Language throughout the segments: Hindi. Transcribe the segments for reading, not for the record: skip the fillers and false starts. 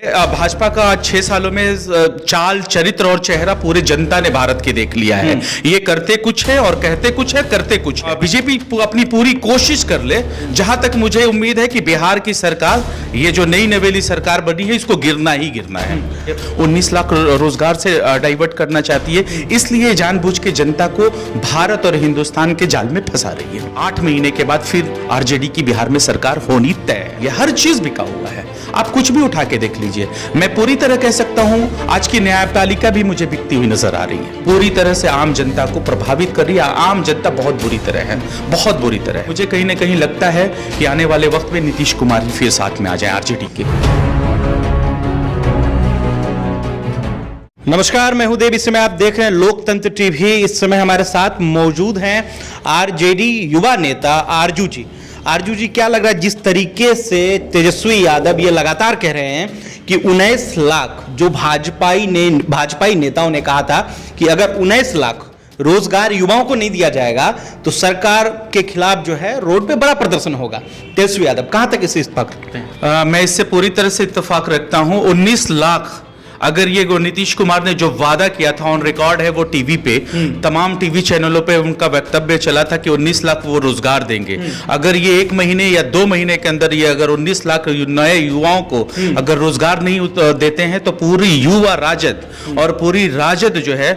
भाजपा का 6 सालों में चाल चरित्र और चेहरा पूरे जनता ने भारत के देख लिया है। ये करते कुछ है और कहते कुछ है, करते कुछ है। बीजेपी अपनी पूरी कोशिश कर ले। जहां तक मुझे उम्मीद है कि बिहार की सरकार, ये जो नई नवेली सरकार बनी है, इसको गिरना ही गिरना है। 19 लाख रोजगार से डाइवर्ट करना चाहती है, इसलिए जानबूझ के जनता को भारत और हिंदुस्तान के जाल में फंसा रही है। 8 महीने के बाद फिर आरजेडी की बिहार में सरकार होनी तय है। ये हर चीज बिका हुआ है, आप कुछ भी उठा के देख लीजिए। मैं पूरी तरह कह सकता हूं आज की न्यायपालिका भी मुझे बिकती हुई नजर आ रही है। पूरी तरह से आम जनता को प्रभावित कर रही है। आम जनता बहुत बुरी तरह है, बहुत बुरी तरह है। मुझे कहीं ना कहीं लगता है कि आने वाले वक्त में नीतीश कुमार फिर साथ में आ जाए आरजेडी के। नमस्कार, मैं हूं देव। इस समय आप देख रहे हैं लोकतंत्र टीवी। इस समय हमारे साथ मौजूद हैं आरजेडी युवा नेता आरजू जी। आरजू जी, क्या लग रहा है जिस तरीके से तेजस्वी यादव ये लगातार कह रहे हैं कि 19 लाख जो भाजपाई नेताओं ने कहा था कि अगर 19 लाख रोजगार युवाओं को नहीं दिया जाएगा तो सरकार के खिलाफ जो है रोड पे बड़ा प्रदर्शन होगा। तेजस्वी यादव कहां तक इससे इत्तेफाक रखते हैं? मैं इससे पूरी तरह से इत्तेफाक रखता हूं। 19 लाख अगर ये नीतीश कुमार ने जो वादा किया था, ऑन रिकॉर्ड है वो टीवी पे, तमाम टीवी चैनलों पे उनका वक्तव्य चला था कि 19 लाख वो रोजगार देंगे। अगर ये 1 महीने या 2 महीने के अंदर ये अगर 19 लाख नए युवाओं को अगर रोजगार नहीं देते हैं तो पूरी युवा राजद और पूरी राजद जो है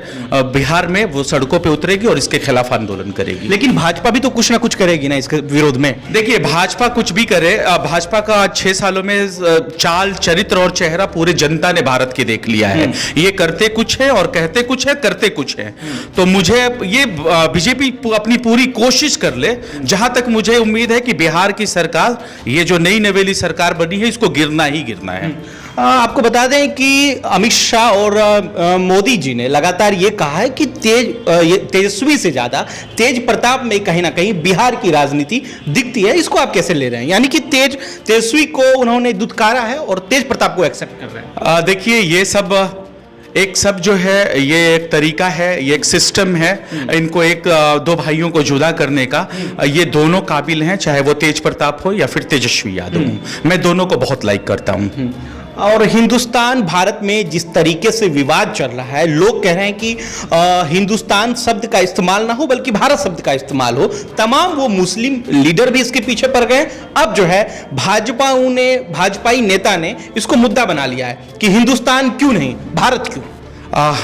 बिहार में वो सड़कों पे उतरेगी और इसके खिलाफ आंदोलन करेगी। लेकिन भाजपा भी तो कुछ ना कुछ करेगी ना इसके विरोध में। देखिए, भाजपा कुछ भी करे, भाजपा का 6 सालों में चाल चरित्र और चेहरा पूरे जनता ने भारत के देख लिया है। ये करते कुछ है और कहते कुछ है, करते कुछ है। तो मुझे ये बीजेपी अपनी पूरी कोशिश कर ले। जहां तक मुझे उम्मीद है कि बिहार की सरकार, ये जो नई नवेली सरकार बनी है, इसको गिरना ही गिरना है। आपको बता दें कि अमित शाह और मोदी जी ने लगातार ये कहा है कि तेजस्वी से ज्यादा तेज प्रताप में कहीं ना कहीं बिहार की राजनीति दिखती है। इसको आप कैसे ले रहे हैं? यानी कि तेजस्वी को उन्होंने दुत्कारा है और तेज प्रताप को एक्सेप्ट कर रहे हैं। देखिए, ये सब जो है, ये एक तरीका है, ये एक सिस्टम है। इनको दो भाइयों को जुदा करने का, ये दोनों काबिल हैं, चाहे वो तेज प्रताप हो या फिर तेजस्वी यादव हो। मैं दोनों को बहुत लाइक करता हूं। और हिंदुस्तान भारत में जिस तरीके से विवाद चल रहा है, लोग कह रहे हैं कि हिंदुस्तान शब्द का इस्तेमाल ना हो बल्कि भारत शब्द का इस्तेमाल हो। तमाम वो मुस्लिम लीडर भी इसके पीछे पड़ गए। अब जो है भाजपाई नेता ने इसको मुद्दा बना लिया है कि हिंदुस्तान क्यों नहीं, भारत क्यों।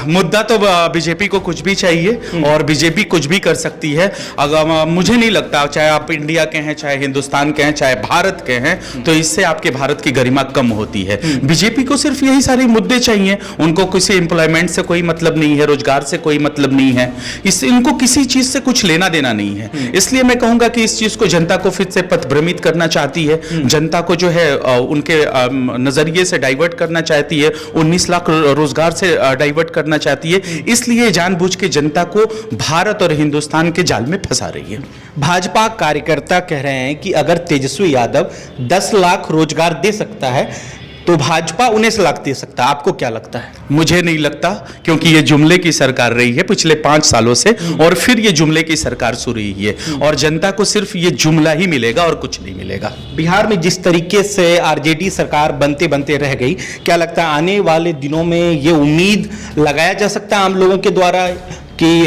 मुद्दा तो बीजेपी को कुछ भी चाहिए और बीजेपी कुछ भी कर सकती है। अगर मुझे नहीं लगता, चाहे आप इंडिया के हैं, चाहे हिंदुस्तान के हैं, चाहे भारत के हैं, तो इससे आपके भारत की गरिमा कम होती है। बीजेपी को सिर्फ यही सारे मुद्दे चाहिए। उनको किसी एम्प्लॉयमेंट से कोई मतलब नहीं है, रोजगार से कोई मतलब नहीं है, इससे इनको किसी चीज से कुछ लेना देना नहीं है। इसलिए मैं कहूंगा कि इस चीज को जनता को फिर से पथभ्रमित करना चाहती है, जनता को जो है उनके नजरिए से डाइवर्ट करना चाहती है, 19 लाख रोजगार से डाइवर्ट करना चाहती है। इसलिए जानबूझ के जनता को भारत और हिंदुस्तान के जाल में फंसा रही है। भाजपा कार्यकर्ता कह रहे हैं कि अगर तेजस्वी यादव 10 लाख रोजगार दे सकता है तो भाजपा 19 लाख दे सकता है। आपको क्या लगता है? मुझे नहीं लगता, क्योंकि ये जुमले की सरकार रही है पिछले 5 सालों से और फिर ये जुमले की सरकार शुरू हुई है और जनता को सिर्फ ये जुमला ही मिलेगा और कुछ नहीं मिलेगा। बिहार में जिस तरीके से आरजेडी सरकार बनते बनते रह गई, क्या लगता है आने वाले दिनों में ये उम्मीद लगाया जा सकता है आम लोगों के द्वारा कि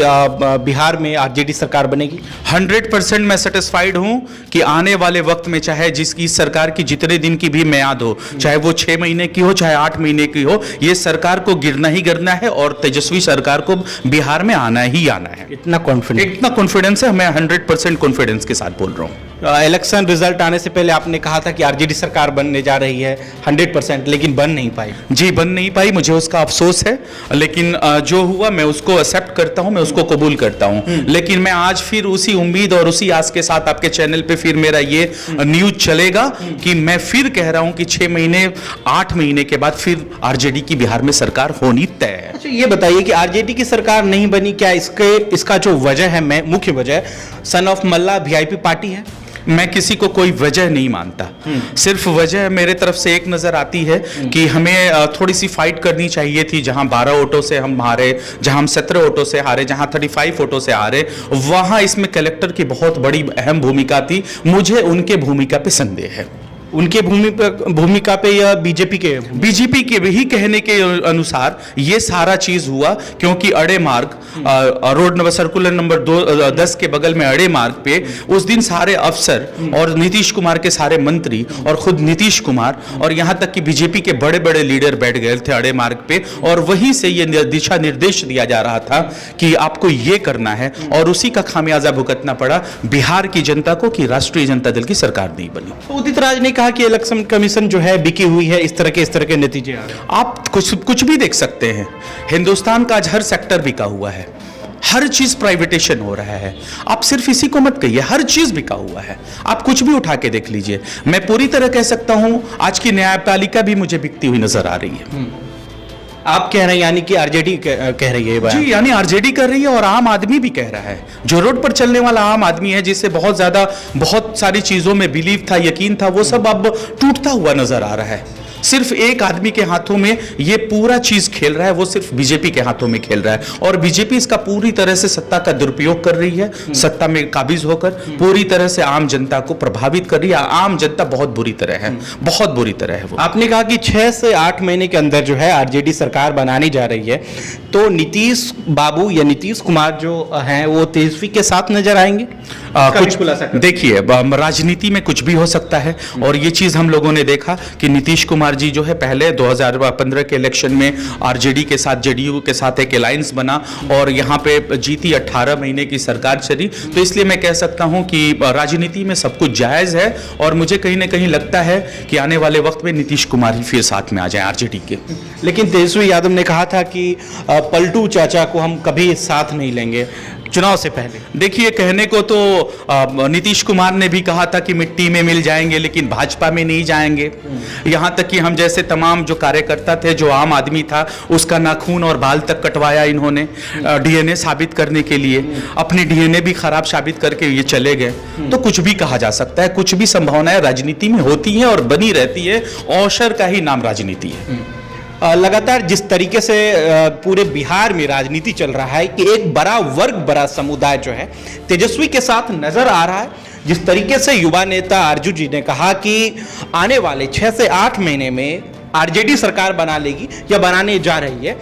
बिहार में आरजेडी सरकार बनेगी? 100% मैं सेटिस्फाइड हूं कि आने वाले वक्त में, चाहे जिसकी सरकार की जितने दिन की भी म्याद हो, चाहे वो 6 महीने की हो, चाहे 8 महीने की हो, ये सरकार को गिरना ही गिरना है और तेजस्वी सरकार को बिहार में आना ही आना है। इतना कॉन्फिडेंस है। मैं 100% कॉन्फिडेंस के साथ बोल रहा हूँ। इलेक्शन रिजल्ट आने से पहले आपने कहा था कि आरजेडी सरकार बनने जा रही है 100%, लेकिन बन नहीं पाई। जी, बन नहीं पाई, मुझे उसका अफसोस है। लेकिन जो हुआ मैं उसको एक्सेप्ट करता हूं, मैं उसको कबूल करता हूं। लेकिन मैं आज फिर उसी उम्मीद और उसी आस के साथ आपके चैनल पे फिर मेरा ये न्यूज चलेगा कि मैं फिर कह रहा हूं कि 6 महीने 8 महीने के बाद फिर आरजेडी की बिहार में सरकार होनी तय है। अच्छा, ये बताइए कि आरजेडी की सरकार नहीं बनी, क्या इसका जो वजह है, मुख्य वजह son of Malla VIP party है? मैं किसी को कोई वजह नहीं मानता। सिर्फ वजह मेरे तरफ से एक नजर आती है कि हमें थोड़ी सी फाइट करनी चाहिए थी। जहां 12 वोटों से हम हारे, जहां हम 17 वोटों से हारे, जहां 35 वोटों से हारे, वहां इसमें कलेक्टर की बहुत बड़ी अहम भूमिका थी। मुझे उनके भूमिका पे संदेह है। उनके भूमिका पे या बीजेपी के भी कहने के अनुसार ये सारा चीज हुआ, क्योंकि अड़े मार्ग रोड नंबर सर्कुलर नंबर 10 के बगल में अड़े मार्ग पे उस दिन सारे अफसर और नीतीश कुमार के सारे मंत्री और खुद नीतीश कुमार और यहां तक कि बीजेपी के बड़े बड़े लीडर बैठ गए थे अड़े मार्ग पे, और वहीं से ये दिशा निर्देश दिया जा रहा था कि आपको ये करना है, और उसी का खामियाजा भुगतना पड़ा बिहार की जनता को कि राष्ट्रीय जनता दल की सरकार नहीं बनी। उदित राज ने कहा कि इलेक्शन कमीशन जो है बिकी हुई है, इस तरह के नतीजे आ रहे हैं। आप कुछ भी देख सकते हैं, हिंदुस्तान का आज हर सेक्टर बिका हुआ है, हर चीज प्राइवेटेशन हो रहा है। आप सिर्फ इसी को मत कहिए, हर चीज बिका हुआ है, आप कुछ भी उठा के देख लीजिए। मैं पूरी तरह कह सकता हूं आज की न्यायपालिका भी मुझे बिकती हुई नजर आ रही है। आप कह रहे हैं यानी कि आरजेडी कह रही है ये बात? जी, यानी आरजेडी कर रही है और आम आदमी भी कह रहा है। जो रोड पर चलने वाला आम आदमी है, जिससे बहुत सारी चीजों में बिलीव था, यकीन था, वो सब अब टूटता हुआ नजर आ रहा है। सिर्फ एक आदमी के हाथों में ये पूरा चीज खेल रहा है, वो सिर्फ बीजेपी के हाथों में खेल रहा है, और बीजेपी इसका पूरी तरह से सत्ता का दुरुपयोग कर रही है, सत्ता में काबिज होकर पूरी तरह से आम जनता को प्रभावित कर रही है। आम जनता बहुत बुरी तरह है, बहुत बुरी तरह है वो। आपने कहा कि 6 से 8 महीने के अंदर जो है आरजेडी सरकार बनाने जा रही है, तो नीतीश बाबू या नीतीश कुमार जो हैं वो तेजस्वी के साथ नजर आएंगे? कुछ देखिए, राजनीति में कुछ भी हो सकता है, और ये चीज हम लोगों ने देखा कि नीतीश कुमार जी जो है पहले 2015 के इलेक्शन में आरजेडी के साथ, जेडीयू के साथ एक अलायंस बना और यहाँ पे जीती, 18 महीने की सरकार चली। तो इसलिए मैं कह सकता हूँ कि राजनीति में सब कुछ जायज है, और मुझे कहीं ना कहीं लगता है कि आने वाले वक्त में नीतीश कुमार ही फिर साथ में आ जाए आरजेडी के। लेकिन तेजस्वी यादव ने कहा था कि पलटू चाचा को हम कभी साथ नहीं लेंगे चुनाव से पहले। देखिए, कहने को तो नीतीश कुमार ने भी कहा था कि मिट्टी में मिल जाएंगे, लेकिन भाजपा में नहीं जाएंगे। यहां तक कि हम जैसे तमाम जो कार्यकर्ता थे, जो आम आदमी था, उसका नाखून और बाल तक कटवाया इन्होंने डीएनए साबित करने के लिए। अपनी डीएनए भी खराब साबित करके ये चले गए। तो कुछ भी कहा जा सकता है, कुछ भी संभावनाएं राजनीति में होती हैं और बनी रहती है। अवसर का ही नाम राजनीति है। लगातार जिस तरीके से पूरे बिहार में राजनीति चल रहा है कि एक बड़ा वर्ग, बड़ा समुदाय जो है तेजस्वी के साथ नजर आ रहा है, जिस तरीके से युवा नेता आरजू जी ने कहा कि आने वाले 6 से 8 महीने में आरजेडी सरकार बना लेगी या बनाने जा रही है,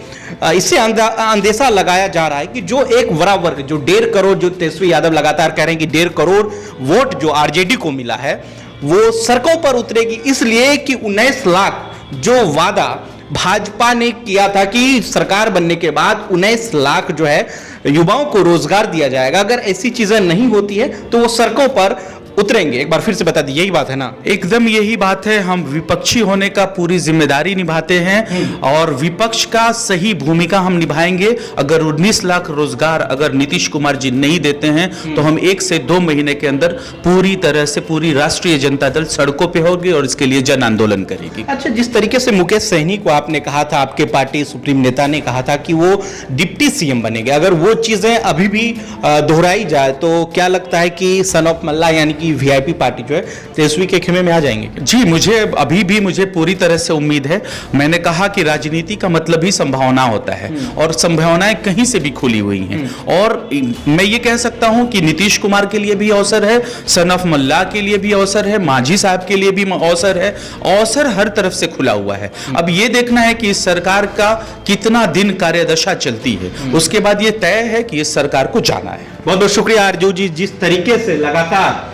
इससे अंदेशा लगाया जा रहा है कि जो एक बड़ा वर्ग, जो 1.5 करोड़, जो तेजस्वी यादव लगातार कह रहे हैं कि 1.5 करोड़ वोट जो आरजेडी को मिला है, वो सड़कों पर उतरेगी, इसलिए कि 19 लाख जो वादा भाजपा ने किया था कि सरकार बनने के बाद 19 लाख जो है युवाओं को रोजगार दिया जाएगा, अगर ऐसी चीजें नहीं होती है तो वो सड़कों पर उतरेंगे। एक बार फिर से बता दी, यही बात है ना? एकदम यही बात है। हम विपक्षी होने का पूरी जिम्मेदारी निभाते हैं और विपक्ष का सही भूमिका हम निभाएंगे। अगर 19 लाख रोजगार अगर नीतीश कुमार जी नहीं देते हैं तो हम 1 से 2 महीने के अंदर पूरी तरह से पूरी राष्ट्रीय जनता दल सड़कों पे होगी और इसके लिए जन आंदोलन करेगी। अच्छा, जिस तरीके से मुकेश सहनी को आपने कहा था, आपके पार्टी सुप्रीम नेता ने कहा था कि वो डिप्टी सीएम बनेंगे, अगर वो चीजें अभी भी दोहराई जाए तो क्या लगता है कि सन ऑफ मल्ला यानी कि वीआईपी पार्टी जो है तेजस्वी के खेमे में आ जाएंगे? जी, मुझे पूरी तरह से उम्मीद है। मैंने कहा कि राजनीति का मतलब ही संभावना होता है और संभावनाएं कहीं से भी खुली हुई हैं, और मैं ये कह सकता हूं कि नीतीश कुमार के लिए भी अवसर है, सन ऑफ मल्ला के लिए भी अवसर है, मांझी साहब के लिए भी अवसर है। अवसर हर तरफ से खुला हुआ है। अब ये देखना है कि इस सरकार का कितना दिन कार्यदशा चलती है, उसके बाद ये तय है कि इस सरकार को जाना है। बहुत बहुत शुक्रिया आरजू जी। जिस तरीके से लगातार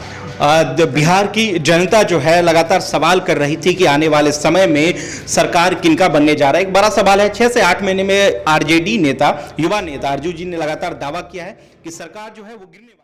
बिहार की जनता जो है लगातार सवाल कर रही थी कि आने वाले समय में सरकार किनका बनने जा रहा है, एक बड़ा सवाल है। 6 से 8 महीने में आरजेडी नेता, युवा नेता आरजू जी ने लगातार दावा किया है कि सरकार जो है वो गिरने